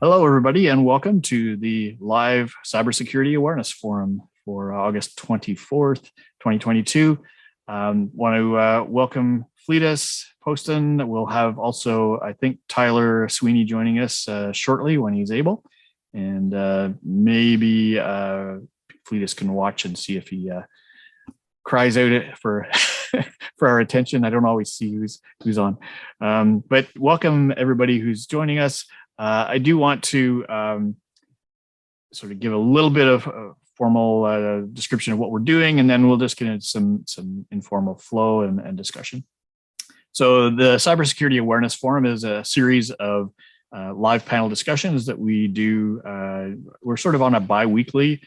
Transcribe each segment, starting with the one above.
Hello, everybody, and welcome to the live Cybersecurity Awareness Forum for August 24th, 2022. Want to welcome Fletus, Poston. We'll have also, I think, Tyler Sweeney joining us shortly when he's able. And maybe Fletus can watch and see if he cries out for for our attention. I don't always see who's on. But welcome, everybody who's joining us. I do want to sort of give a little bit of a formal description of what we're doing, and then we'll just get into some informal flow and discussion. So the Cybersecurity Awareness Forum is a series of live panel discussions that we do. We're sort of on a bi-weekly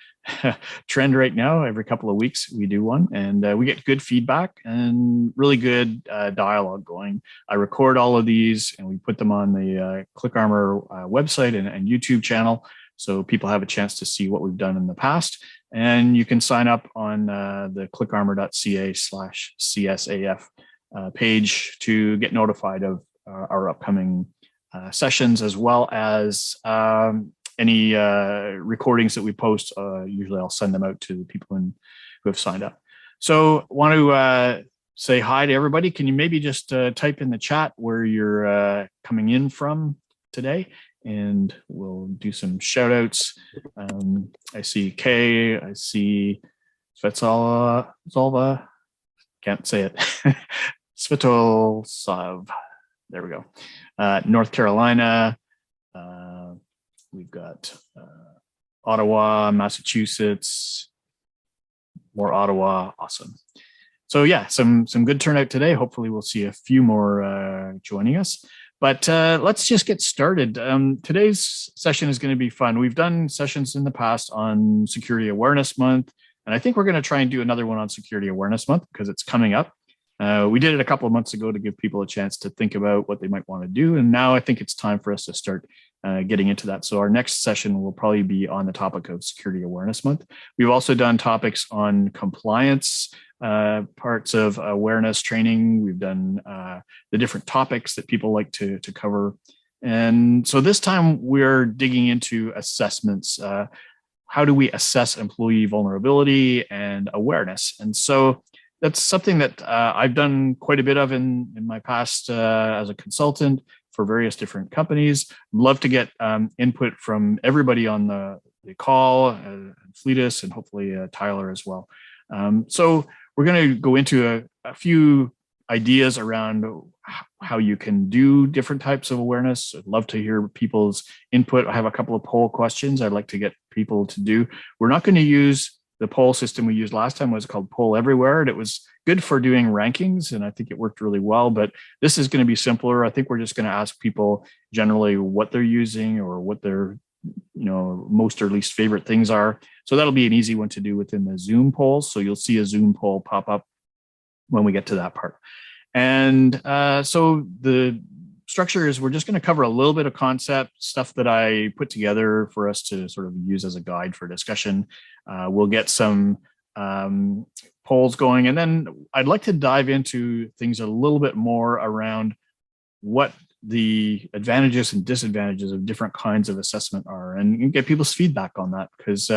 trend right now. Every couple of weeks we do one, and we get good feedback and really good dialogue going. I record all of these and we put them on the ClickArmor website and YouTube channel, so people have a chance to see what we've done in the past. And you can sign up on the clickarmor.ca/CSAF page to get notified of our upcoming sessions, as well as any recordings that we post. Usually I'll send them out to people who have signed up. So want to say hi to everybody. Can you maybe just type in the chat where you're coming in from today, and we'll do some shout outs. I see Kay, I see Zolva, can't say it, Svetolsav, there we go. North Carolina, we've got Ottawa, Massachusetts, more Ottawa, awesome. So yeah, some good turnout today. Hopefully we'll see a few more joining us. But let's just get started. Today's session is going to be fun. We've done sessions in the past on Security Awareness Month, and I think we're going to try and do another one on Security Awareness Month because it's coming up. We did it a couple of months ago to give people a chance to think about what they might want to do. And now I think it's time for us to start getting into that. So our next session will probably be on the topic of Security Awareness Month. We've also done topics on compliance, parts of awareness training. We've done the different topics that people like to cover. And so this time we're digging into assessments. How do we assess employee vulnerability and awareness? And so that's something that I've done quite a bit of in my past as a consultant for various different companies. Love to get input from everybody on the call, Fletus, and hopefully Tyler as well. So we're going to go into a few ideas around how you can do different types of awareness. I'd love to hear people's input. I have a couple of poll questions I'd like to get people to do. We're not going to use the poll system we used last time. Was called Poll Everywhere, and it was good for doing rankings, and I think it worked really well. But this is going to be simpler. I think we're just going to ask people generally what they're using or what their most or least favorite things are. So that'll be an easy one to do within the Zoom polls. So you'll see a Zoom poll pop up when we get to that part. And so the structure is we're just going to cover a little bit of concept stuff that I put together for us to sort of use as a guide for discussion. We'll get some polls going, and then I'd like to dive into things a little bit more around what the advantages and disadvantages of different kinds of assessment are, and get people's feedback on that, because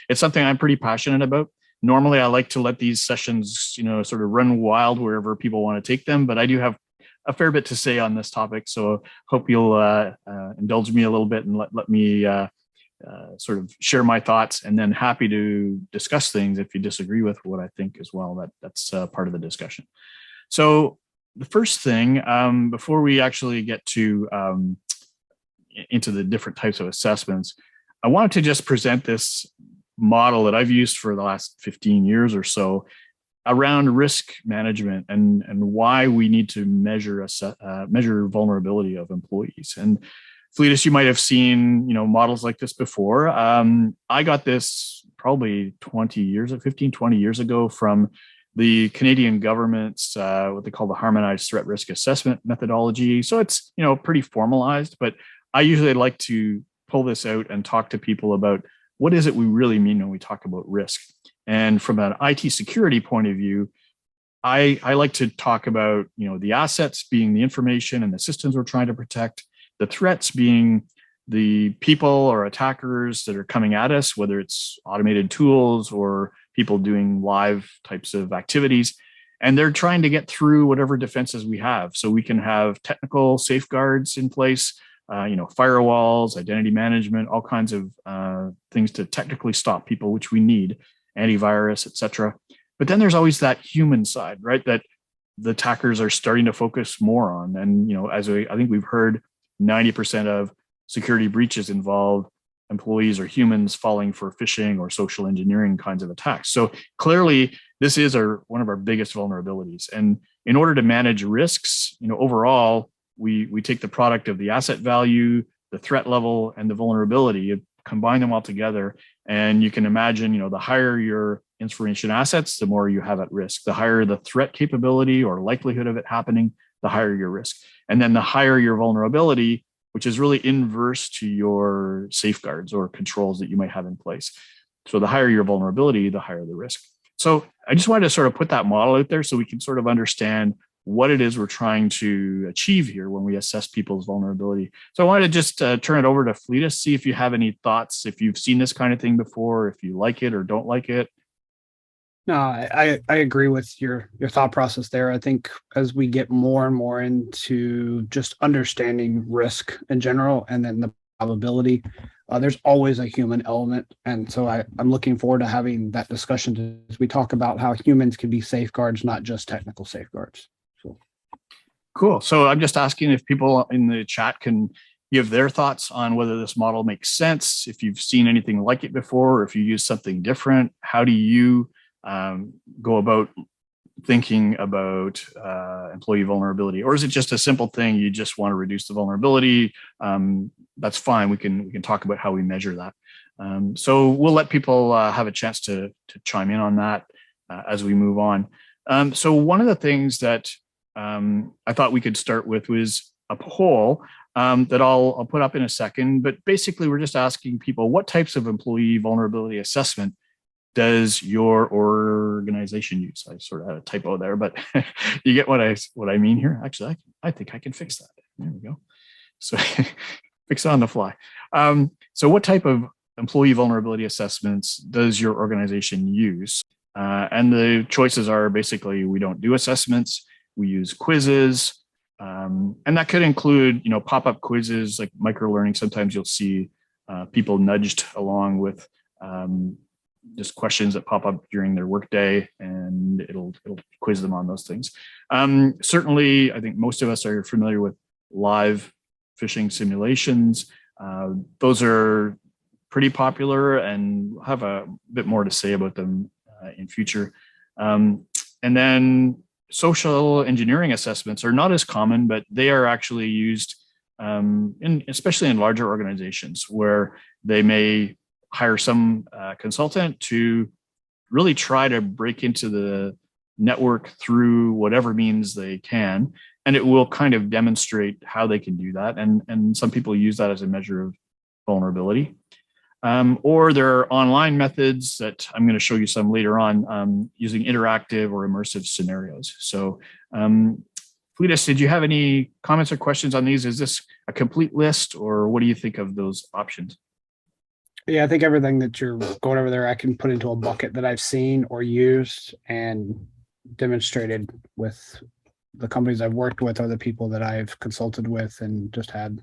it's something I'm pretty passionate about. Normally, I like to let these sessions, sort of run wild wherever people want to take them, but I do have a fair bit to say on this topic, so hope you'll indulge me a little bit and let me sort of share my thoughts, and then happy to discuss things if you disagree with what I think as well. That's part of the discussion. So the first thing, before we actually get to into the different types of assessments, I wanted to just present this model that I've used for the last 15 years or so around risk management and why we need to measure vulnerability of employees. And Fletus, you might have seen models like this before. I got this probably 15, 20 years ago from the Canadian government's what they call the Harmonized Threat Risk Assessment methodology. So it's pretty formalized, but I usually like to pull this out and talk to people about what is it we really mean when we talk about risk. And from an IT security point of view, I like to talk about the assets being the information and the systems we're trying to protect, the threats being the people or attackers that are coming at us, whether it's automated tools or people doing live types of activities, and they're trying to get through whatever defenses we have. So we can have technical safeguards in place, firewalls, identity management, all kinds of things to technically stop people, which we need, antivirus, etc. But then there's always that human side, right? That the attackers are starting to focus more on. And, as I think we've heard, 90% of security breaches involve employees or humans falling for phishing or social engineering kinds of attacks. So clearly, this is one of our biggest vulnerabilities. And in order to manage risks, overall, we take the product of the asset value, the threat level, and the vulnerability, combine them all together. And you can imagine, the higher your information assets, the more you have at risk. The higher the threat capability or likelihood of it happening, the higher your risk. And then the higher your vulnerability, which is really inverse to your safeguards or controls that you might have in place. So the higher your vulnerability, the higher the risk. So I just wanted to sort of put that model out there so we can sort of understand what it is we're trying to achieve here when we assess people's vulnerability. So I wanted to just turn it over to Fletus, see if you have any thoughts, if you've seen this kind of thing before, if you like it or don't like it. No, I agree with your thought process there. I think as we get more and more into just understanding risk in general and then the probability, there's always a human element. And so I'm looking forward to having that discussion as we talk about how humans can be safeguards, not just technical safeguards. So cool. So I'm just asking if people in the chat can give their thoughts on whether this model makes sense, if you've seen anything like it before, or if you use something different. How do you go about thinking about employee vulnerability? Or is it just a simple thing, you just want to reduce the vulnerability? That's fine. We can talk about how we measure that. So we'll let people have a chance to chime in on that as we move on. So one of the things that I thought we could start with was a poll that I'll put up in a second. But basically, we're just asking people, what types of employee vulnerability assessment does your organization use? I sort of had a typo there, but you get what I mean here. Actually, I think I can fix that. There we go. So fix it on the fly. So what type of employee vulnerability assessments does your organization use? And the choices are basically, we don't do assessments, we use quizzes. And that could include, pop-up quizzes like micro-learning. Sometimes you'll see people nudged along with just questions that pop up during their workday, and it'll quiz them on those things. Certainly, I think most of us are familiar with live phishing simulations. Those are pretty popular, and we'll have a bit more to say about them in future. And then social engineering assessments are not as common, but they are actually used, especially in larger organizations, where they may hire some consultant to really try to break into the network through whatever means they can, and it will kind of demonstrate how they can do that. And some people use that as a measure of vulnerability. Or there are online methods that I'm going to show you some later on, using interactive or immersive scenarios. So Fletus, did you have any comments or questions on these? Is this a complete list, or what do you think of those options? yeah, I think everything that you're going over there, I can put into a bucket that I've seen or used and demonstrated with the companies I've worked with or the people that I've consulted with and just had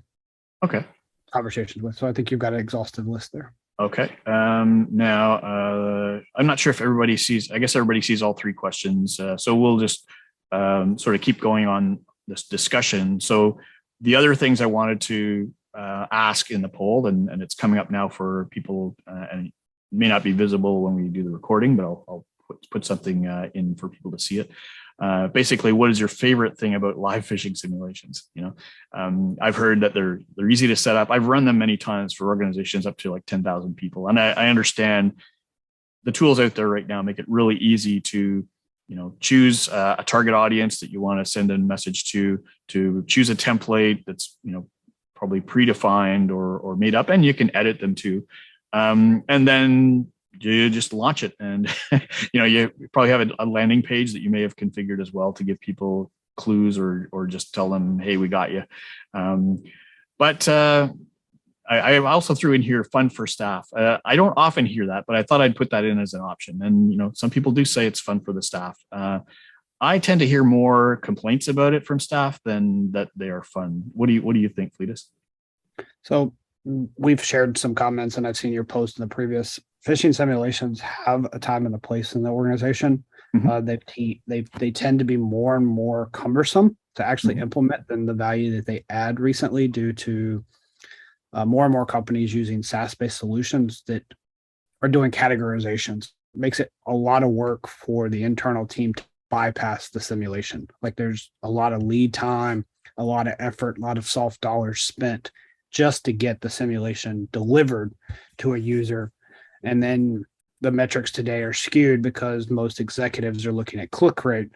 conversations with. So I think you've got an exhaustive list there. Okay. Now, I'm not sure if everybody sees, I guess everybody sees all three questions. So we'll just sort of keep going on this discussion. So the other things I wanted to ask in the poll, and it's coming up now for people, and it may not be visible when we do the recording, but I'll put something in for people to see it. Basically, what is your favorite thing about live phishing simulations? I've heard that they're easy to set up. I've run them many times for organizations up to like 10,000 people, and I understand the tools out there right now make it really easy to choose a target audience that you want to send a message to choose a template that's probably predefined or made up, and you can edit them too. And then you just launch it, and you probably have a landing page that you may have configured as well to give people clues or just tell them, hey, we got you. But I also threw in here fun for staff. I don't often hear that, but I thought I'd put that in as an option. And, some people do say it's fun for the staff. I tend to hear more complaints about it from staff than that they are fun. What do you think, Fletus? So we've shared some comments, and I've seen your post in the previous. Phishing simulations have a time and a place in the organization. They tend to be more and more cumbersome to actually implement than the value that they add recently, due to more and more companies using SaaS-based solutions that are doing categorizations. It makes it a lot of work for the internal team to bypass the simulation. Like, there's a lot of lead time, a lot of effort, a lot of soft dollars spent just to get the simulation delivered to a user. And then the metrics today are skewed because most executives are looking at click rate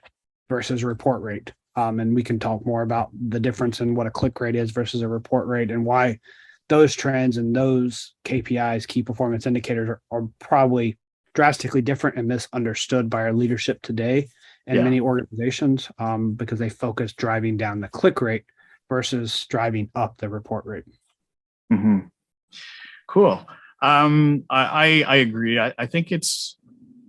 versus report rate. And we can talk more about the difference in what a click rate is versus a report rate, and why those trends and those KPIs, key performance indicators, are probably drastically different and misunderstood by our leadership today and many organizations, because they focus driving down the click rate versus driving up the report rate. Cool. I agree. I think it's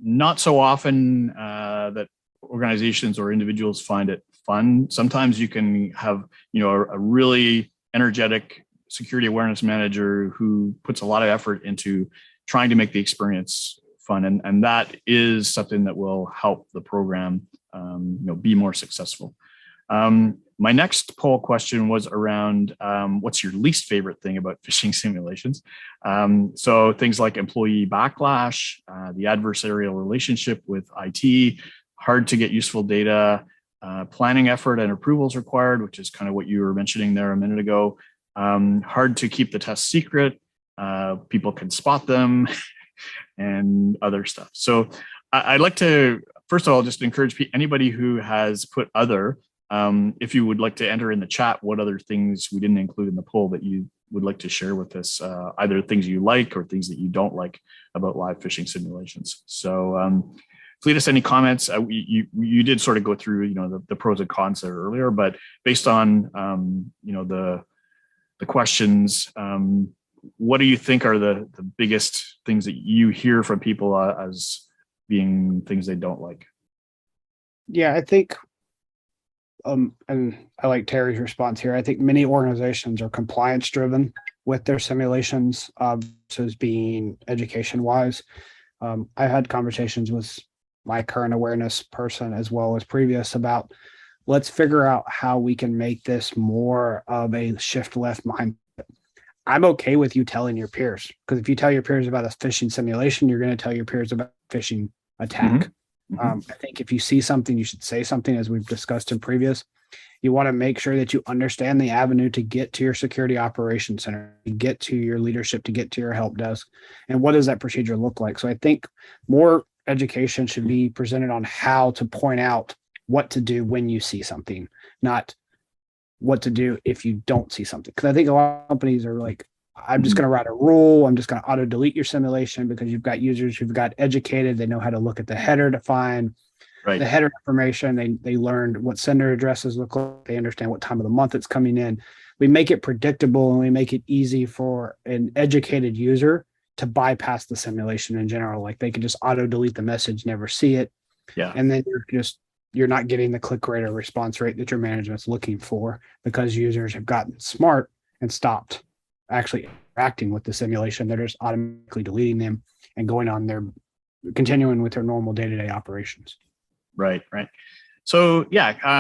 not so often that organizations or individuals find it fun. Sometimes you can have, a really energetic security awareness manager who puts a lot of effort into trying to make the experience fun. And that is something that will help the program, be more successful. My next poll question was around what's your least favorite thing about phishing simulations? So things like employee backlash, the adversarial relationship with IT, hard to get useful data, planning effort and approvals required, which is kind of what you were mentioning there a minute ago. Hard to keep the test secret, people can spot them, and other stuff. So I'd like to, first of all, just encourage anybody who has put other, if you would like to enter in the chat what other things we didn't include in the poll that you would like to share with us, either things you like or things that you don't like about live phishing simulations. So Fletus, any comments? You did sort of go through, the pros and cons there earlier, but based on, the questions, what do you think are the biggest things that you hear from people as being things they don't like? Yeah, I think, and I like Terry's response here. I think many organizations are compliance driven with their simulations versus being education wise. I had conversations with my current awareness person as well as previous about, let's figure out how we can make this more of a shift left mindset. I'm okay with you telling your peers, because if you tell your peers about a phishing simulation, you're going to tell your peers about phishing attack. I think if you see something, you should say something, as we've discussed in previous. You want to make sure that you understand the avenue to get to your security operations center, to get to your leadership, to get to your help desk, and what does that procedure look like. So I think more education should be presented on how to point out what to do when you see something, not what to do if you don't see something. Because I think a lot of companies are like, I'm just going to write a rule. I'm just going to auto delete your simulation, because you've got users who've got educated. They know how to look at the header to find the header information. They learned what sender addresses look like. They understand what time of the month it's coming in. We make it predictable, and we make it easy for an educated user to bypass the simulation in general. Like, they can just auto delete the message, never see it. And then you're not getting the click rate or response rate that your management's looking for, because users have gotten smart and stopped actually interacting with the simulation. They're just automatically deleting them and continuing with their normal day-to-day operations. Right. So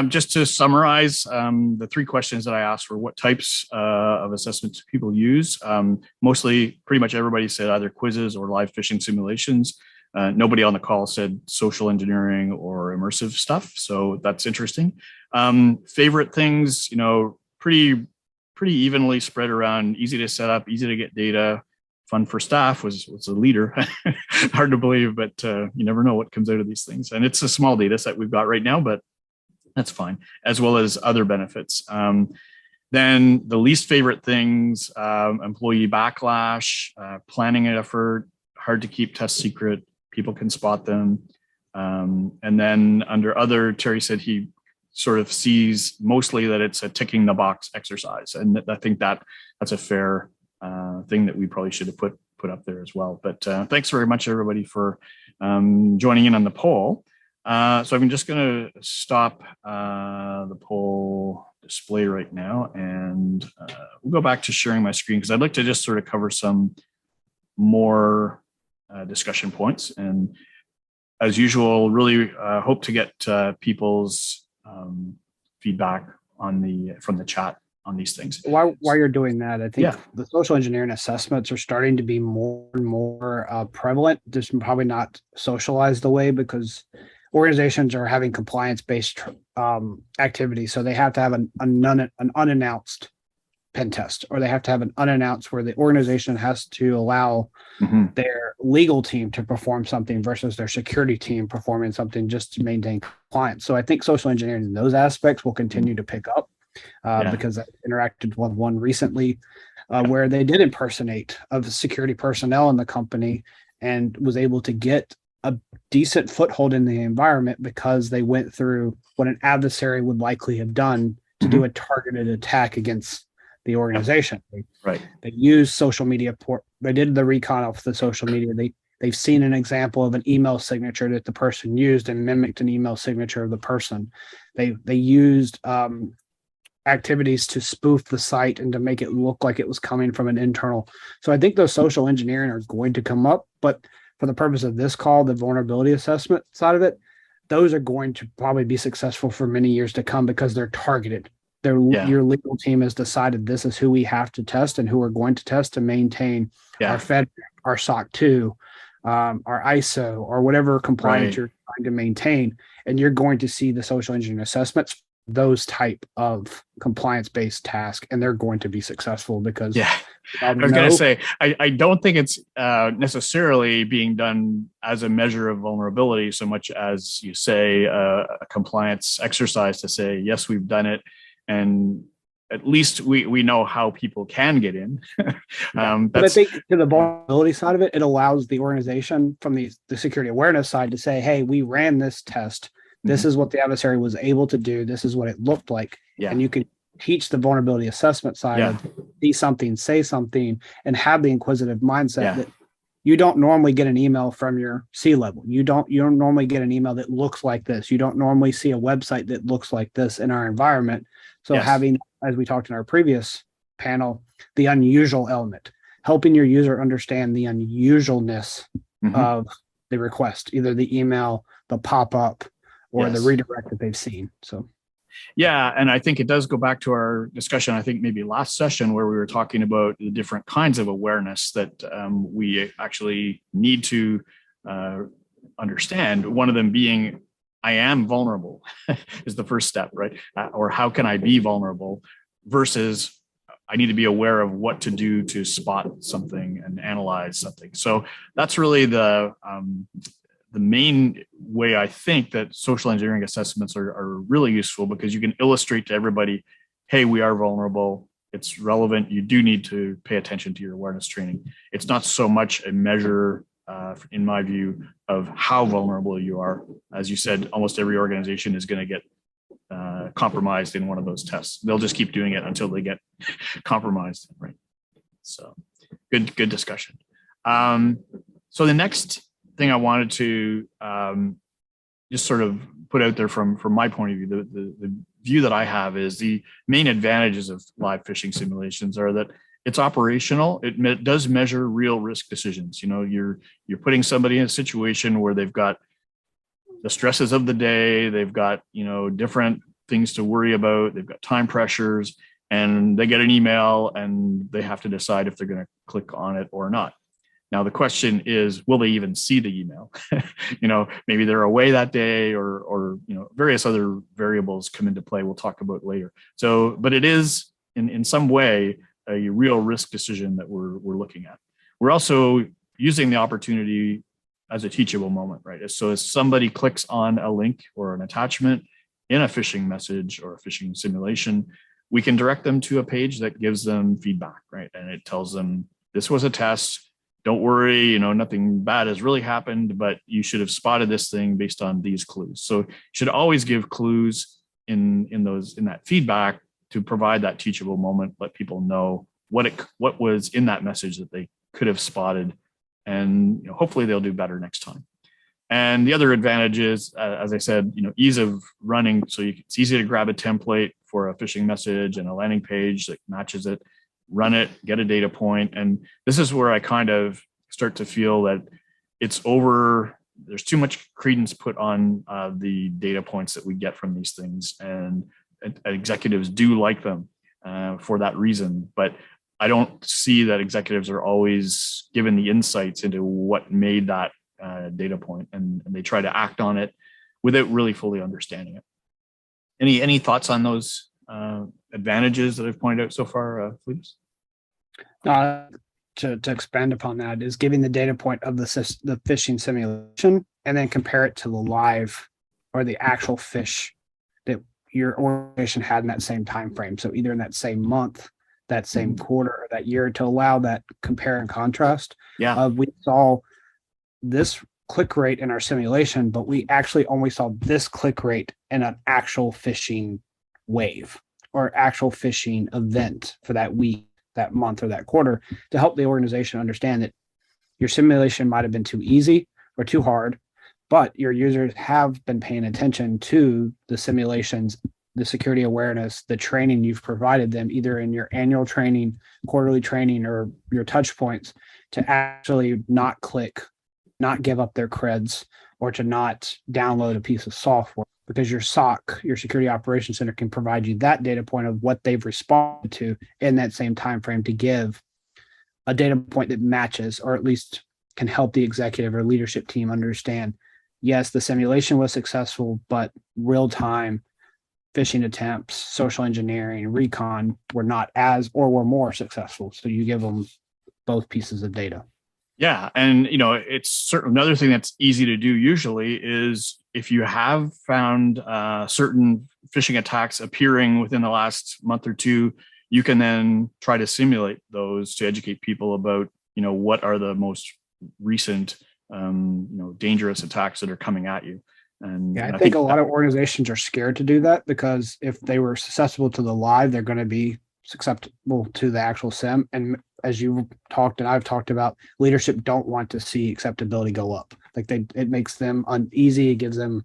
just to summarize, the three questions that I asked were, what types of assessments people use? Mostly, pretty much everybody said either quizzes or live phishing simulations. Nobody on the call said social engineering or immersive stuff, so that's interesting. Favorite things, pretty evenly spread around. Easy to set up, easy to get data. Fun for staff was the leader. Hard to believe, but you never know what comes out of these things. And it's a small data set we've got right now, but that's fine, as well as other benefits. Then the least favorite things, employee backlash, planning effort, hard to keep test secret, people can spot them. And then under other, Terry said he sort of sees mostly that it's a ticking the box exercise. And I think that's a fair thing that we probably should have put up there as well. But thanks very much, everybody, for joining in on the poll. So I'm just going to stop the poll display right now, and we'll go back to sharing my screen because I'd like to just sort of cover some more discussion points. And as usual, really hope to get people's feedback from the chat on these things. While you're doing that, I think the social engineering assessments are starting to be more and more prevalent, just probably not socialized the way, because organizations are having compliance-based activities. So they have to have an unannounced pen test, or they have to have an unannounced where the organization has to allow their legal team to perform something versus their security team performing something just to maintain compliance. So I think social engineering in those aspects will continue to pick up because I interacted with one recently where they did impersonate of security personnel in the company and was able to get a decent foothold in the environment because they went through what an adversary would likely have done to do a targeted attack against the organization. Right. They used social media. They did the recon of the social media. They've seen an example of an email signature that the person used and mimicked an email signature of the person. They used activities to spoof the site and to make it look like it was coming from an internal. So I think those social engineering are going to come up, but for the purpose of this call, the vulnerability assessment side of it, those are going to probably be successful for many years to come because they're targeted. Your legal team has decided this is who we have to test and who we're going to test to maintain our Fed, our SOC 2, our ISO, or whatever compliance you're trying to maintain. And you're going to see the social engineering assessments, those type of compliance-based tasks, and they're going to be successful because I was going to say, I don't think it's necessarily being done as a measure of vulnerability so much as you say a compliance exercise to say, yes, we've done it. And at least we know how people can get in. But I think to the vulnerability side of it, it allows the organization from the security awareness side to say, hey, we ran this test. This is what the adversary was able to do. This is what it looked like. And you can teach the vulnerability assessment side of see something, say something, and have the inquisitive mindset that you don't normally get an email from your C-level. You don't normally get an email that looks like this. You don't normally see a website that looks like this in our environment. So having, as we talked in our previous panel, the unusual element, helping your user understand the unusualness of the request, either the email, the pop-up, or the redirect that they've seen. So, and I think it does go back to our discussion, I think maybe last session, where we were talking about the different kinds of awareness that we actually need to understand. One of them being, I am vulnerable is the first step, right? Or how can I be vulnerable versus I need to be aware of what to do to spot something and analyze something. So that's really the main way I think that social engineering assessments are really useful, because you can illustrate to everybody, hey, we are vulnerable. It's relevant. You do need to pay attention to your awareness training. It's not so much a measure, in my view, of how vulnerable you are. As you said, almost every organization is going to get compromised in one of those tests. They'll just keep doing it until they get compromised, right? So good discussion. So the next thing I wanted to just sort of put out there from my point of view, the view that I have is the main advantages of live phishing simulations are that it's operational. It does measure real risk decisions. You know, you're putting somebody in a situation where they've got the stresses of the day, they've got, different things to worry about, they've got time pressures, and they get an email and they have to decide if they're going to click on it or not. Now, the question is, will they even see the email? Maybe they're away that day, or various other variables come into play we'll talk about later. So, but it is in some way a real risk decision that we're looking at. We're also using the opportunity as a teachable moment, right? So if somebody clicks on a link or an attachment in a phishing message or a phishing simulation, we can direct them to a page that gives them feedback, right? And it tells them, this was a test. Don't worry, nothing bad has really happened, but you should have spotted this thing based on these clues. So you should always give clues in that feedback to provide that teachable moment, let people know what was in that message that they could have spotted, and hopefully they'll do better next time. And the other advantage is, as I said, ease of running. So it's easy to grab a template for a phishing message and a landing page that matches it, run it, get a data point. And this is where I kind of start to feel that there's too much credence put on the data points that we get from these things. And executives do like them for that reason. But I don't see that executives are always given the insights into what made that data point, and they try to act on it without really fully understanding it. Any thoughts on those advantages that I've pointed out so far, Fletus? To expand upon that is giving the data point of the phishing simulation and then compare it to the live or the actual phish that your organization had in that same time frame. So either in that same month, that same quarter, or that year, to allow that compare and contrast. Yeah. We saw this click rate in our simulation, but we actually only saw this click rate in an actual phishing wave or actual phishing event for that week, that month, or that quarter, to help the organization understand that your simulation might have been too easy or too hard, but your users have been paying attention to the simulations, the security awareness, the training you've provided them, either in your annual training, quarterly training, or your touch points, to actually not click, not give up their creds, or to not download a piece of software, because your SOC, your Security Operations Center, can provide you that data point of what they've responded to in that same time frame to give a data point that matches, or at least can help the executive or leadership team understand, yes, the simulation was successful, but real-time phishing attempts, social engineering, recon were not as, or were more successful. So you give them both pieces of data. Yeah. And, it's certain, another thing that's easy to do usually is if you have found certain phishing attacks appearing within the last month or two, you can then try to simulate those to educate people about, what are the most recent, dangerous attacks that are coming at you. And I think a lot of organizations are scared to do that, because if they were susceptible to the live, they're going to be susceptible to the actual sim. And as you've talked and I've talked about, leadership don't want to see acceptability go up. Like it makes them uneasy. It gives them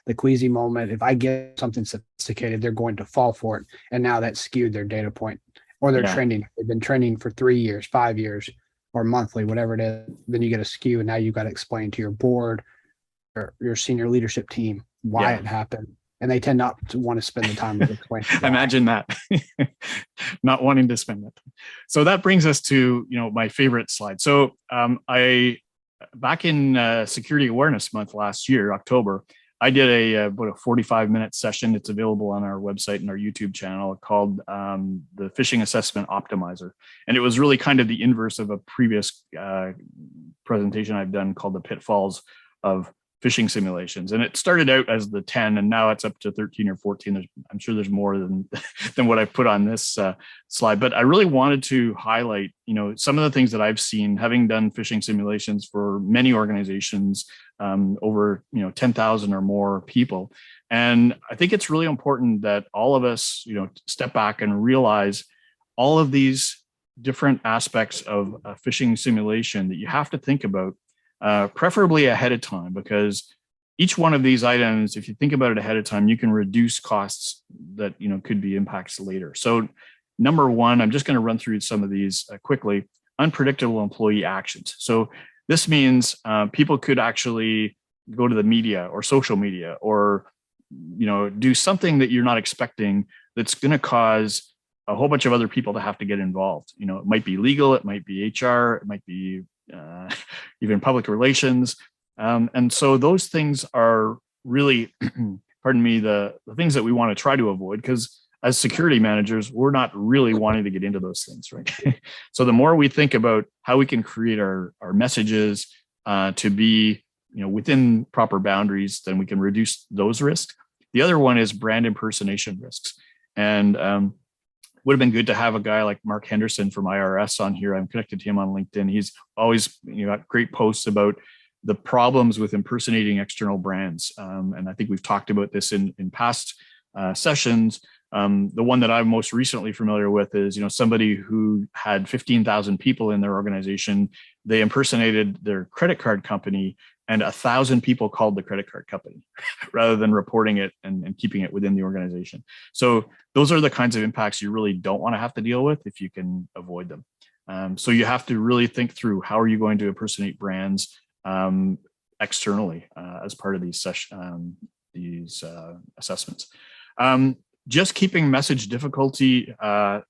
the queasy moment. If I get something sophisticated, they're going to fall for it. And now that's skewed their data point, or their training. They've been training for 3 years, 5 years, or monthly, whatever it is. Then you get a skew, and now you've got to explain to your board or your senior leadership team why it happened. And they tend not to want to spend the time with explaining. Imagine that. Not wanting to spend that time. So that brings us to, my favorite slide. So back in Security Awareness Month last year, October, I did about a 45-minute session. It's available on our website and our YouTube channel, called the Phishing Assessment Optimizer. And it was really kind of the inverse of a previous presentation I've done called the Pitfalls of Phishing Simulations. And it started out as the 10, and now it's up to 13 or 14. I'm sure there's more than what I've put on this slide. But I really wanted to highlight, some of the things that I've seen, having done phishing simulations for many organizations, over 10,000 or more people. And I think it's really important that all of us, step back and realize all of these different aspects of a phishing simulation that you have to think about, preferably ahead of time, because each one of these items, if you think about it ahead of time, you can reduce costs that could be impacts later. So number one, I'm just going to run through some of these quickly. Unpredictable employee actions. So this means people could actually go to the media or social media, or do something that you're not expecting that's going to cause a whole bunch of other people to have to get involved. It might be legal, it might be HR, it might be even public relations. And so those things are really, pardon me, the things that we want to try to avoid, because as security managers, we're not really wanting to get into those things, right? So the more we think about how we can create our messages to be within proper boundaries, then we can reduce those risks. The other one is brand impersonation risks. And would have been good to have a guy like Mark Henderson from IRS on here. I'm connected to him on LinkedIn. He's always got great posts about the problems with impersonating external brands. And I think we've talked about this in past sessions. The one that I'm most recently familiar with is, somebody who had 15,000 people in their organization. They impersonated their credit card company, and 1,000 people called the credit card company rather than reporting it and keeping it within the organization. So those are the kinds of impacts you really don't want to have to deal with if you can avoid them. So you have to really think through, how are you going to impersonate brands externally as part of these assessments. Just keeping message difficulty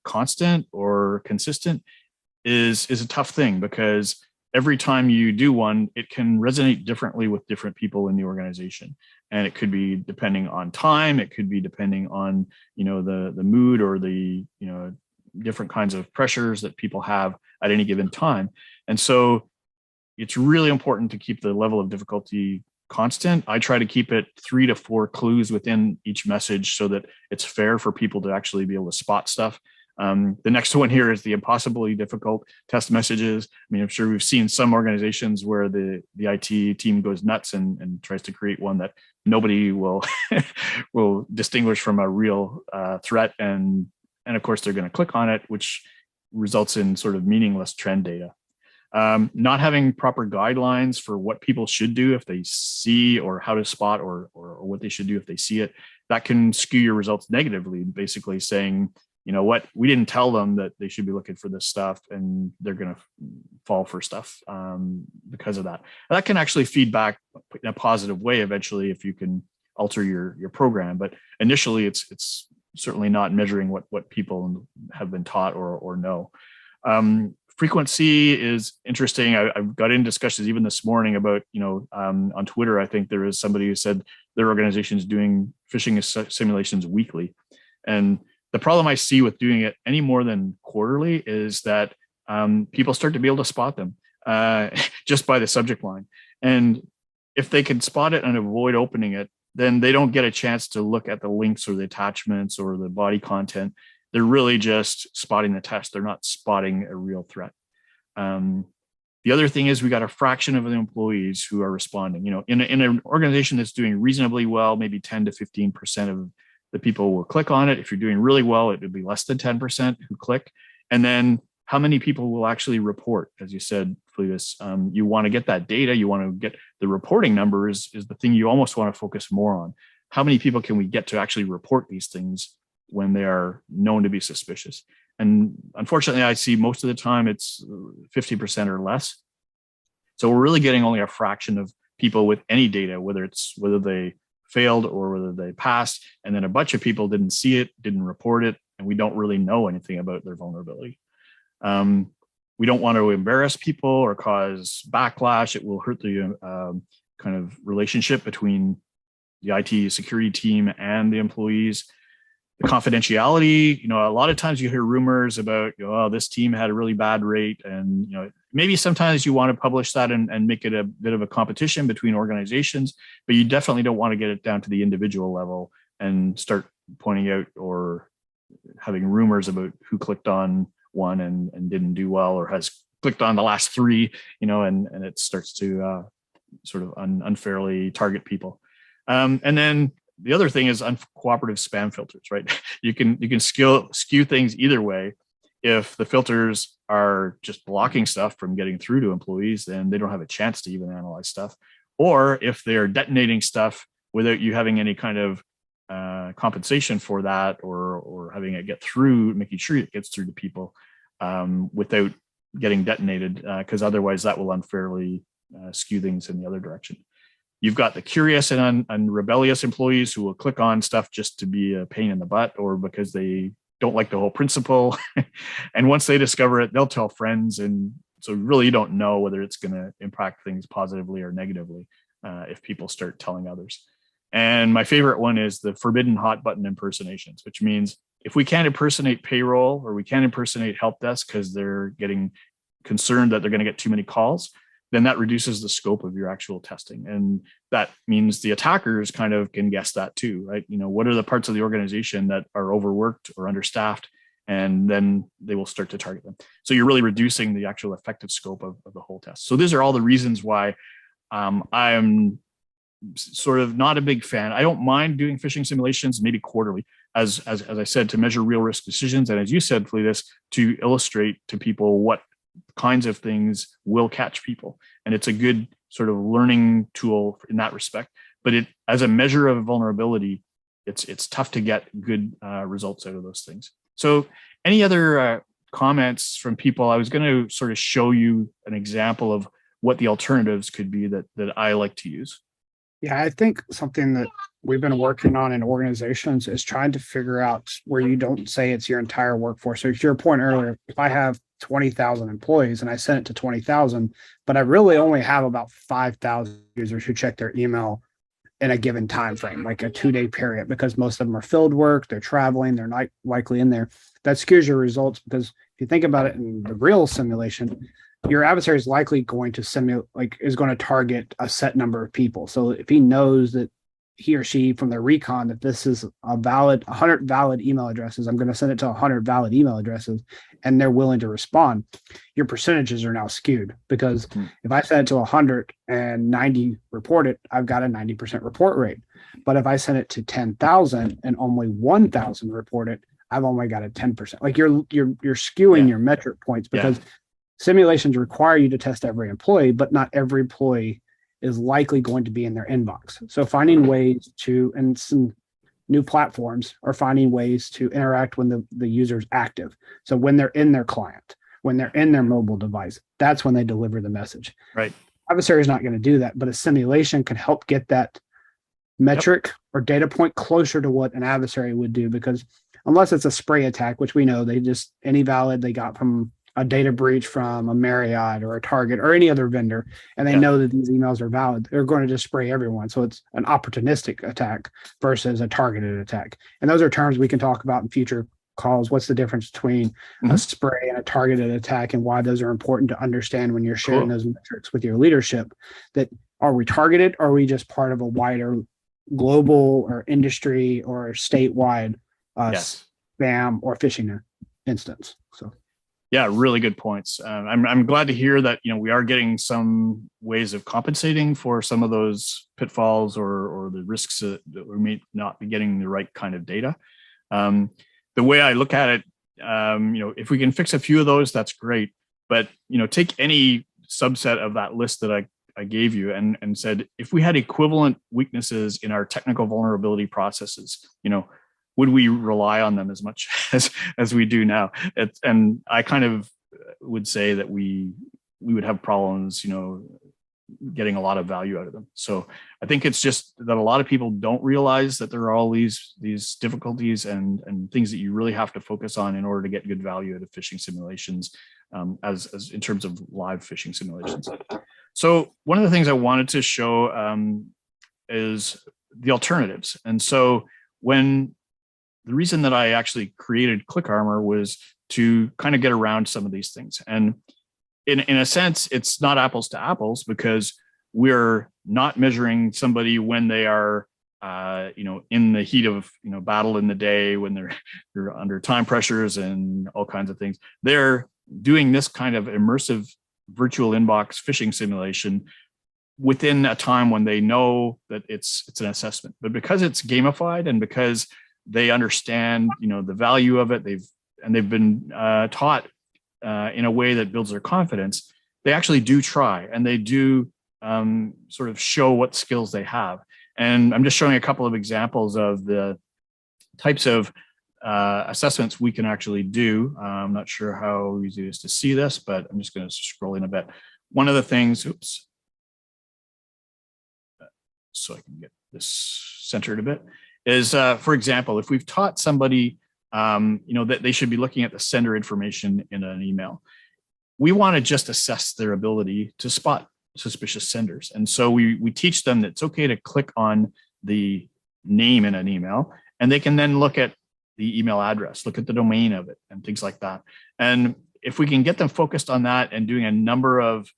constant or consistent is a tough thing, because every time you do one, it can resonate differently with different people in the organization. And it could be depending on time, it could be depending on, the mood or the, different kinds of pressures that people have at any given time. And so it's really important to keep the level of difficulty constant. I try to keep it 3 to 4 clues within each message so that it's fair for people to actually be able to spot stuff. The next one here is the impossibly difficult test messages. I mean, I'm sure we've seen some organizations where the IT team goes nuts and tries to create one that nobody will will distinguish from a real threat. And of course, they're going to click on it, which results in sort of meaningless trend data. Not having proper guidelines for what people should do if they see, or how to spot, or what they should do if they see it, that can skew your results negatively, basically saying, what, we didn't tell them that they should be looking for this stuff, and they're going to fall for stuff because of that. And that can actually feed back in a positive way eventually if you can alter your program. But initially, it's certainly not measuring what people have been taught or know. Frequency is interesting. I've got in discussions even this morning about, on Twitter, I think there is somebody who said their organization is doing phishing simulations weekly. And the problem I see with doing it any more than quarterly is that people start to be able to spot them just by the subject line. And if they can spot it and avoid opening it, then they don't get a chance to look at the links or the attachments or the body content. They're really just spotting the test. They're not spotting a real threat. The other thing is we got a fraction of the employees who are responding. In an organization that's doing reasonably well, maybe 10 to 15% of the people will click on it. If you're doing really well, it would be less than 10% who click. And then how many people will actually report? As you said, Fletus, you want to get that data. You want to get the reporting numbers is the thing you almost want to focus more on. How many people can we get to actually report these things when they are known to be suspicious? And unfortunately, I see most of the time it's 50% or less. So we're really getting only a fraction of people with any data, whether they failed or whether they passed, and then a bunch of people didn't see it, didn't report it, and we don't really know anything about their vulnerability. We don't want to embarrass people or cause backlash. It will hurt the kind of relationship between the IT security team and the employees. The confidentiality, a lot of times you hear rumors about, oh, this team had a really bad rate. And, maybe sometimes you want to publish that and make it a bit of a competition between organizations, but you definitely don't want to get it down to the individual level and start pointing out or having rumors about who clicked on one and didn't do well, or has clicked on the last 3, and it starts to sort of unfairly target people. And then the other thing is uncooperative spam filters, right? You can skew things either way. If the filters are just blocking stuff from getting through to employees, then they don't have a chance to even analyze stuff. Or if they're detonating stuff without you having any kind of compensation for that, or having it get through, making sure it gets through to people without getting detonated, because otherwise that will unfairly skew things in the other direction. You've got the curious and rebellious employees who will click on stuff just to be a pain in the butt, or because they don't like the whole principle. And once they discover it, they'll tell friends. And so really you don't know whether it's going to impact things positively or negatively if people start telling others. And my favorite one is the forbidden hot button impersonations, which means if we can't impersonate payroll or we can't impersonate help desk because they're getting concerned that they're going to get too many calls, then that reduces the scope of your actual testing. And that means the attackers kind of can guess that too, right? What are the parts of the organization that are overworked or understaffed? And then they will start to target them. So you're really reducing the actual effective scope of the whole test. So these are all the reasons why I'm sort of not a big fan. I don't mind doing phishing simulations, maybe quarterly, as I said, to measure real risk decisions. And as you said, Fletus, to illustrate to people what kinds of things will catch people. And it's a good sort of learning tool in that respect. But it, as a measure of vulnerability, it's tough to get good results out of those things. So any other comments from people? I was going to sort of show you an example of what the alternatives could be that I like to use. Yeah, I think something that we've been working on in organizations is trying to figure out where you don't say it's your entire workforce. So to your point earlier, if I have 20,000 employees and I send it to 20,000, but I really only have about 5,000 users who check their email in a given time frame, like a 2-day period, because most of them are field work, they're traveling, they're not likely in there. That skews your results, because if you think about it in the real simulation, your adversary is likely going to is going to target a set number of people. So if he knows that he or she from their recon that this is a valid 100 valid email addresses, I'm going to send it to 100 valid email addresses, and they're willing to respond, your percentages are now skewed, because if I send it to 100 and 90 report it, I've got a 90% report rate. But if I send it to 10,000 and only 1,000 report it, I've only got a 10%. Like you're skewing your metric points, because simulations require you to test every employee, but not every employee is likely going to be in their inbox. So finding ways to, and some new platforms are finding ways to interact when the user's active. So when they're in their client, when they're in their mobile device, that's when they deliver the message. Right. Adversary is not going to do that, but a simulation can help get that metric or data point closer to what an adversary would do, because unless it's a spray attack, which we know they just, any valid they got from a data breach from a Marriott or a Target or any other vendor, and they know that these emails are valid, they're going to just spray everyone. So it's an opportunistic attack versus a targeted attack. And those are terms we can talk about in future calls. What's the difference between a spray and a targeted attack, and why those are important to understand when you're sharing those metrics with your leadership? That, are we targeted, or are we just part of a wider global or industry or statewide spam or phishing instance? So yeah, really good points. I'm glad to hear that, we are getting some ways of compensating for some of those pitfalls or the risks that we may not be getting the right kind of data. The way I look at it, if we can fix a few of those, that's great. But take any subset of that list that I gave you and said, if we had equivalent weaknesses in our technical vulnerability processes, would we rely on them as much as we do now? And I kind of would say that we would have problems, getting a lot of value out of them. So I think it's just that a lot of people don't realize that there are all these difficulties and things that you really have to focus on in order to get good value out of phishing simulations, as in terms of live phishing simulations. So one of the things I wanted to show is the alternatives. And so the reason that I actually created ClickArmor was to kind of get around some of these things. And in a sense, it's not apples to apples, because we're not measuring somebody when they are, in the heat of, battle in the day, when they're under time pressures and all kinds of things. They're doing this kind of immersive virtual inbox phishing simulation within a time when they know that it's an assessment. But because it's gamified and because they understand, the value of it, they've been taught in a way that builds their confidence, they actually do try, and they do sort of show what skills they have. And I'm just showing a couple of examples of the types of assessments we can actually do. I'm not sure how easy it is to see this, but I'm just going to scroll in a bit. One of the things, so I can get this centered a bit, is, for example, if we've taught somebody, that they should be looking at the sender information in an email, we want to just assess their ability to spot suspicious senders. And so we teach them that it's okay to click on the name in an email, and they can then look at the email address, look at the domain of it, and things like that. And if we can get them focused on that and doing a number of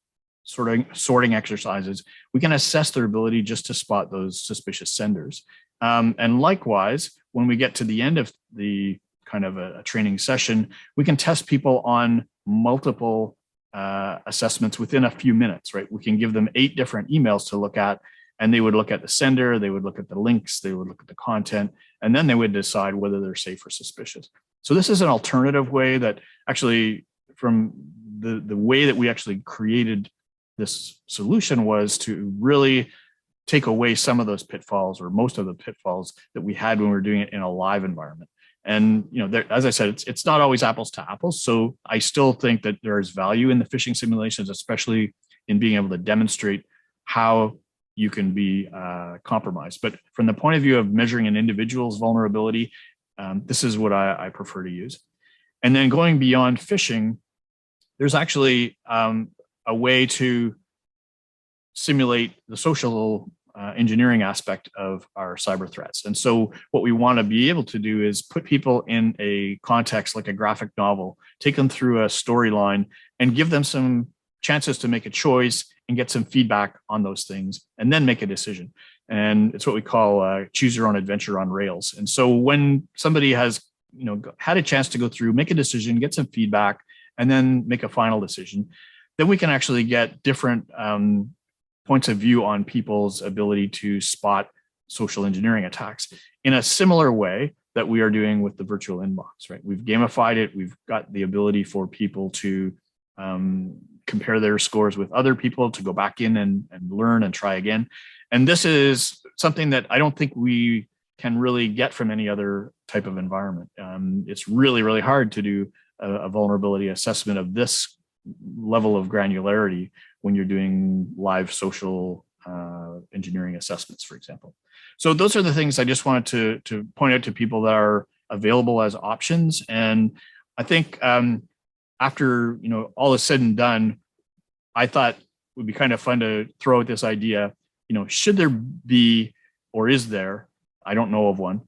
sorting exercises, we can assess their ability just to spot those suspicious senders. And likewise, when we get to the end of the kind of a training session, we can test people on multiple assessments within a few minutes, right? We can give them 8 different emails to look at, and they would look at the sender, they would look at the links, they would look at the content, and then they would decide whether they're safe or suspicious. So this is an alternative way that actually, from the way that we actually created this solution, was to really take away some of those pitfalls, or most of the pitfalls that we had when we were doing it in a live environment. And as I said, it's not always apples to apples. So I still think that there is value in the phishing simulations, especially in being able to demonstrate how you can be compromised. But from the point of view of measuring an individual's vulnerability, this is what I prefer to use. And then going beyond phishing, there's actually a way to simulate the social engineering aspect of our cyber threats. And so what we want to be able to do is put people in a context like a graphic novel, take them through a storyline, and give them some chances to make a choice and get some feedback on those things, and then make a decision. And it's what we call choose your own adventure on rails. And so when somebody has had a chance to go through, make a decision, get some feedback, and then make a final decision, then we can actually get different points of view on people's ability to spot social engineering attacks in a similar way that we are doing with the virtual inbox, right? We've gamified it. We've got the ability for people to compare their scores with other people, to go back in and learn and try again. And this is something that I don't think we can really get from any other type of environment. It's really, really hard to do a vulnerability assessment of this level of granularity when you're doing live social engineering assessments, for example. So those are the things I just wanted to point out to people that are available as options. And I think after all is said and done, I thought it would be kind of fun to throw out this idea, should there be, or is there, I don't know of one,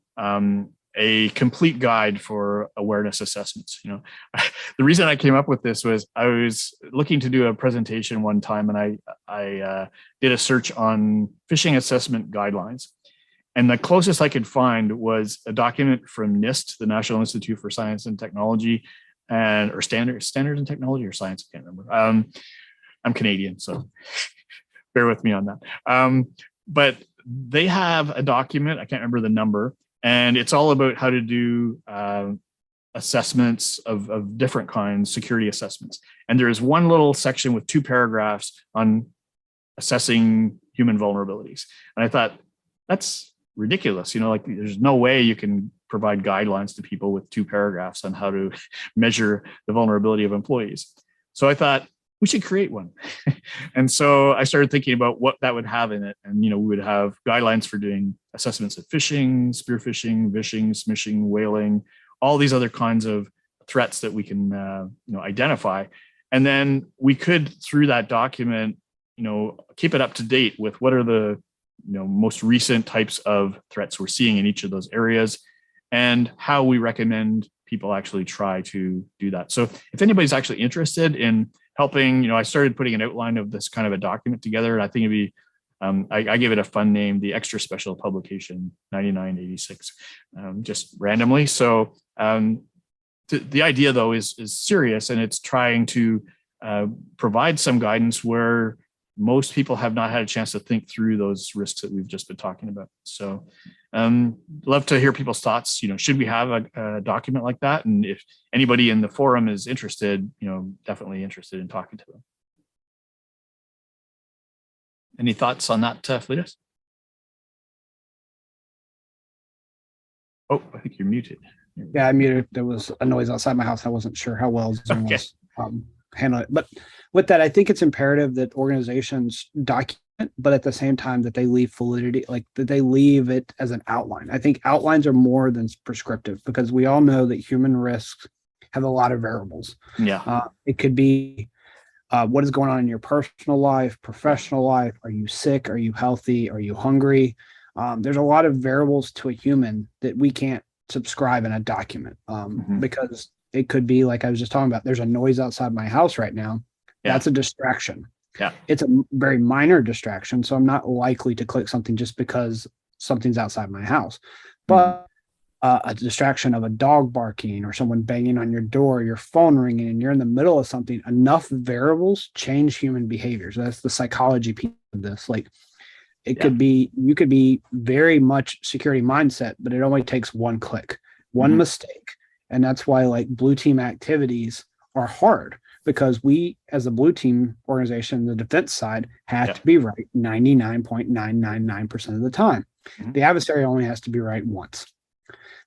a complete guide for awareness assessments. The reason I came up with this was I was looking to do a presentation one time, and I did a search on phishing assessment guidelines. And the closest I could find was a document from NIST, the National Institute for Science and Technology, or Standards and Technology, or Science, I can't remember. I'm Canadian, so bear with me on that. But they have a document, I can't remember the number, and it's all about how to do assessments of different kinds, security assessments. And there is one little section with 2 paragraphs on assessing human vulnerabilities. And I thought, that's ridiculous. There's no way you can provide guidelines to people with 2 paragraphs on how to measure the vulnerability of employees. So I thought, we should create one. And so I started thinking about what that would have in it. And, we would have guidelines for doing assessments of phishing, spear phishing, vishing, smishing, whaling, all these other kinds of threats that we can, identify. And then we could, through that document, keep it up to date with what are the, most recent types of threats we're seeing in each of those areas, and how we recommend people actually try to do that. So if anybody's actually interested in helping, I started putting an outline of this kind of a document together, and I think it'd be, I gave it a fun name, the Extra Special Publication 9986, just randomly. So the idea, though, is serious, and it's trying to provide some guidance where most people have not had a chance to think through those risks that we've just been talking about. So love to hear people's thoughts. Should we have a document like that? And if anybody in the forum is interested, definitely interested in talking to them. Any thoughts on that, Fletus? Oh, I think you're muted. Yeah, I muted. There was a noise outside my house. I wasn't sure how well Zoom was handling it. But with that, I think it's imperative that organizations document, but at the same time that they leave validity, like that they leave it as an outline. I think outlines are more than prescriptive, because we all know that human risks have a lot of variables. Yeah. It could be what is going on in your personal life, professional life. Are you sick? Are you healthy? Are you hungry? There's a lot of variables to a human that we can't subscribe in a document, because it could be, like I was just talking about, there's a noise outside my house right now. Yeah. That's a distraction. Yeah. It's a very minor distraction. So I'm not likely to click something just because something's outside my house. But a distraction of a dog barking or someone banging on your door, your phone ringing, and you're in the middle of something, enough variables change human behaviors. That's the psychology piece of this. Like, It Yeah. could be, you could be very much security mindset, but it only takes one click, one mistake. And that's why like blue team activities are hard, because we, as a blue team organization, the defense side, have to be right 99.999% of the time. The adversary only has to be right once.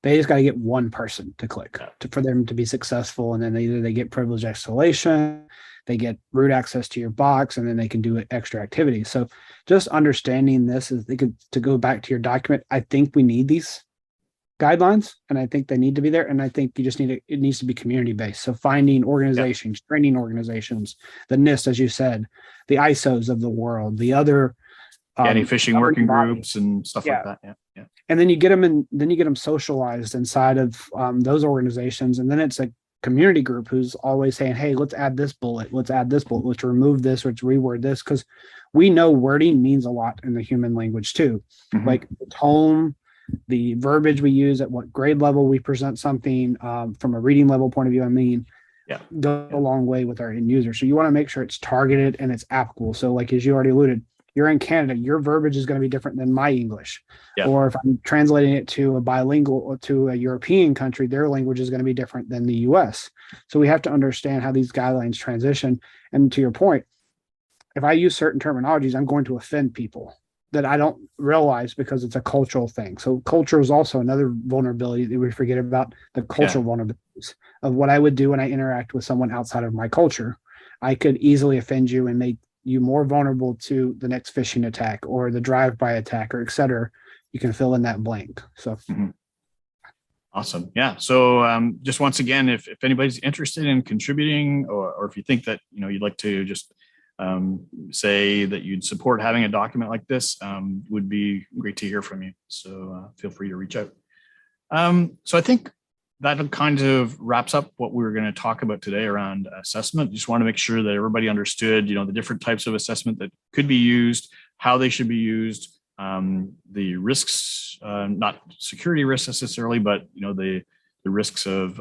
They just got to get one person to click for them to be successful. And then either they get privileged escalation, they get root access to your box, and then they can do extra activities. So just understanding this is to go back to your document. I think we need these guidelines, and I think they need to be there. And I think you just need it needs to be community based. So finding organizations, training organizations, the NIST, as you said, the ISOs of the world, the other any phishing working groups and stuff like that. Yeah. And then you get them socialized inside of those organizations. And then it's a community group who's always saying, hey, let's add this bullet. Let's add this bullet. Let's remove this. Let's reword this. Because we know wording means a lot in the human language too. Like the tone, the verbiage we use, at what grade level we present something, from a reading level point of view, go a long way with our end user. So you want to make sure it's targeted and it's applicable. So like, as you already alluded, you're in Canada, your verbiage is going to be different than my English. Or if I'm translating it to a bilingual or to a European country, their language is going to be different than the US. So we have to understand how these guidelines transition. And to your point, if I use certain terminologies, I'm going to offend people that I don't realize because it's a cultural thing. So culture is also another vulnerability that we forget about, the cultural vulnerabilities of what I would do when I interact with someone outside of my culture. I could easily offend you and make you more vulnerable to the next phishing attack or the drive-by attack, or et cetera. You can fill in that blank. So awesome. Yeah. So just once again, if anybody's interested in contributing, or if you think that you'd like to just say that you'd support having a document like this, would be great to hear from you. So feel free to reach out. So I think that kind of wraps up what we were going to talk about today around assessment. Just want to make sure that everybody understood, the different types of assessment that could be used, how they should be used, the risks, not security risks necessarily, but the risks of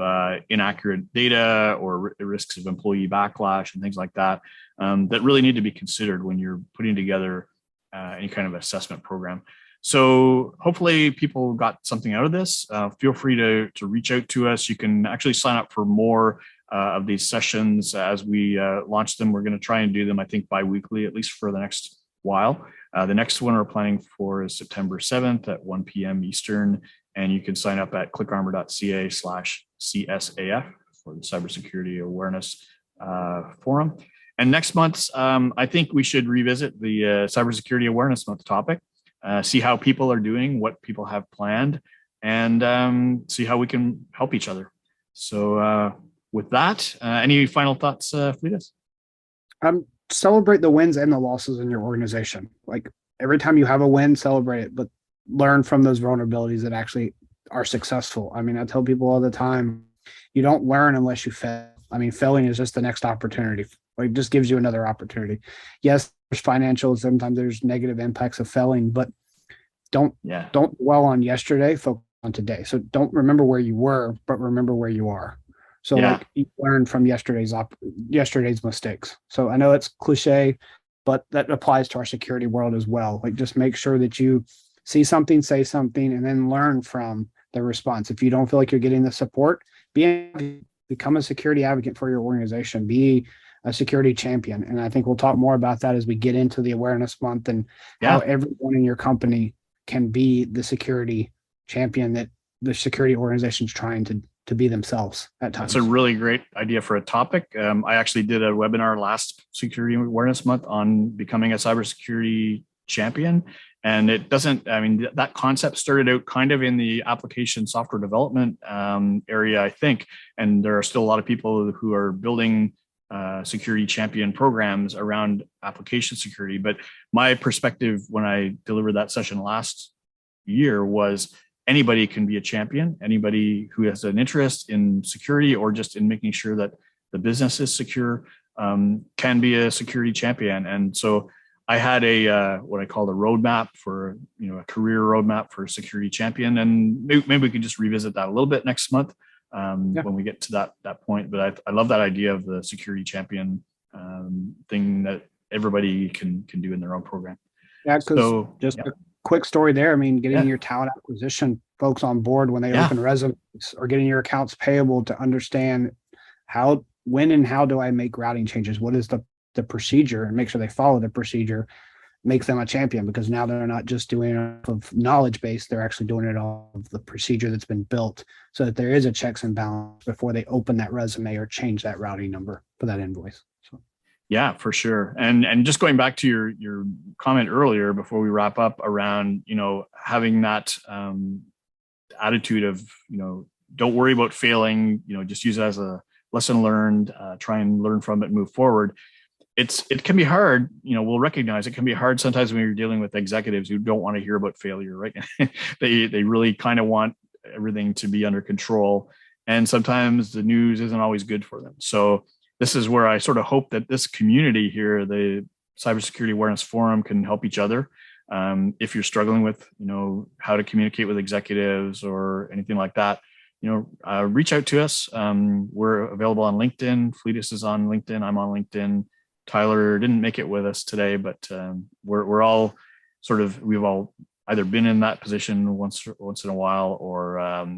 inaccurate data or risks of employee backlash and things like that, that really need to be considered when you're putting together any kind of assessment program. So hopefully people got something out of this. Feel free to reach out to us. You can actually sign up for more of these sessions as we launch them. We're going to try and do them, I think, bi-weekly, at least for the next while. The next one we're planning for is September 7th at 1 p.m. Eastern. And you can sign up at clickarmor.ca/CSAF for the Cybersecurity Awareness Forum. And next month, I think we should revisit the Cybersecurity Awareness Month topic. See how people are doing, what people have planned, and see how we can help each other. So with that, any final thoughts, Fletus? Celebrate the wins and the losses in your organization. Like every time you have a win, celebrate it, but learn from those vulnerabilities that actually are successful. I mean, I tell people all the time, you don't learn unless you fail. I mean, failing is just the next opportunity. Like, it just gives you another opportunity. Yes, there's financial, sometimes there's negative impacts of failing, but don't dwell on yesterday, focus on today. So don't remember where you were, but remember where you are. So like, you learn from yesterday's mistakes. So I know it's cliche, but that applies to our security world as well. Like, just make sure that you see something, say something, and then learn from the response. If you don't feel like you're getting the support, become a security advocate for your organization. Be a security champion. And I think we'll talk more about that as we get into the awareness month and how everyone in your company can be the security champion that the security organization is trying to be themselves at times. That's a really great idea for a topic. I actually did a webinar last Security Awareness Month on becoming a cybersecurity champion. And it doesn't, I mean, that concept started out kind of in the application software development area, I think. And there are still a lot of people who are building security champion programs around application security. But my perspective when I delivered that session last year was anybody can be a champion. Anybody who has an interest in security or just in making sure that the business is secure can be a security champion. And so I had a what I call a roadmap for, a career roadmap for security champion, and maybe we could just revisit that a little bit next month when we get to that point. But I love that idea of the security champion thing that everybody can do in their own program. Yeah, because So just a quick story there. I mean, getting Yeah. your talent acquisition folks on board when they Yeah. open resumes, or getting your accounts payable to understand when and how do I make routing changes? What is the procedure, and make sure they follow the procedure, makes them a champion, because now they're not just doing it off of knowledge base, they're actually doing it off of the procedure that's been built, so that there is a checks and balance before they open that resume or change that routing number for that invoice. So Yeah, for sure. And just going back to your comment earlier before we wrap up around, having that attitude of, don't worry about failing, just use it as a lesson learned, try and learn from it and move forward. It can be hard, we'll recognize it can be hard sometimes when you're dealing with executives who don't want to hear about failure, right? They really kind of want everything to be under control. And sometimes the news isn't always good for them. So this is where I sort of hope that this community here, the Cybersecurity Awareness Forum, can help each other. If you're struggling with, how to communicate with executives or anything like that, reach out to us. We're available on LinkedIn. Fletus is on LinkedIn. I'm on LinkedIn. Tyler didn't make it with us today, but we're all we've all either been in that position once in a while or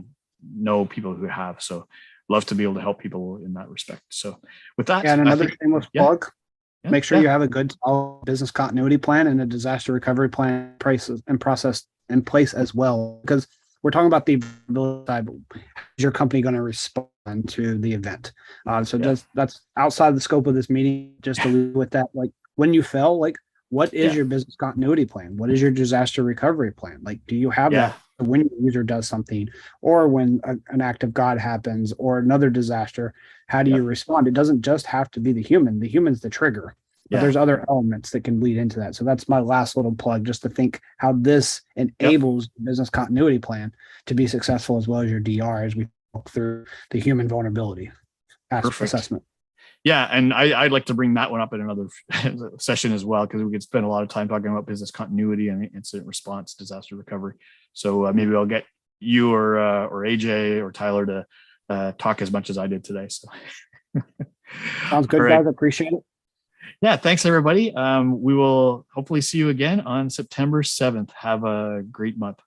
know people who have. So love to be able to help people in that respect. So with that, and another shameless plug. Yeah, Make sure you have a good business continuity plan and a disaster recovery plan prices and process in place as well, because we're talking about the availability side, but is your company going to respond to the event? That's outside the scope of this meeting. Just to leave with that, like when you fail, like what is your business continuity plan? What is your disaster recovery plan? Like, do you have that when your user does something, or when an act of God happens, or another disaster? How do you respond? It doesn't just have to be the human. The human's the trigger. But there's other elements that can lead into that. So that's my last little plug, just to think how this enables the business continuity plan to be successful, as well as your DR, as we walk through the human vulnerability assessment. Yeah, and I'd like to bring that one up in another session as well, because we could spend a lot of time talking about business continuity and incident response, disaster recovery. So maybe I'll get you or AJ or Tyler to talk as much as I did today. So sounds good, guys. I appreciate it. Yeah, thanks everybody. We will hopefully see you again on September 7th. Have a great month.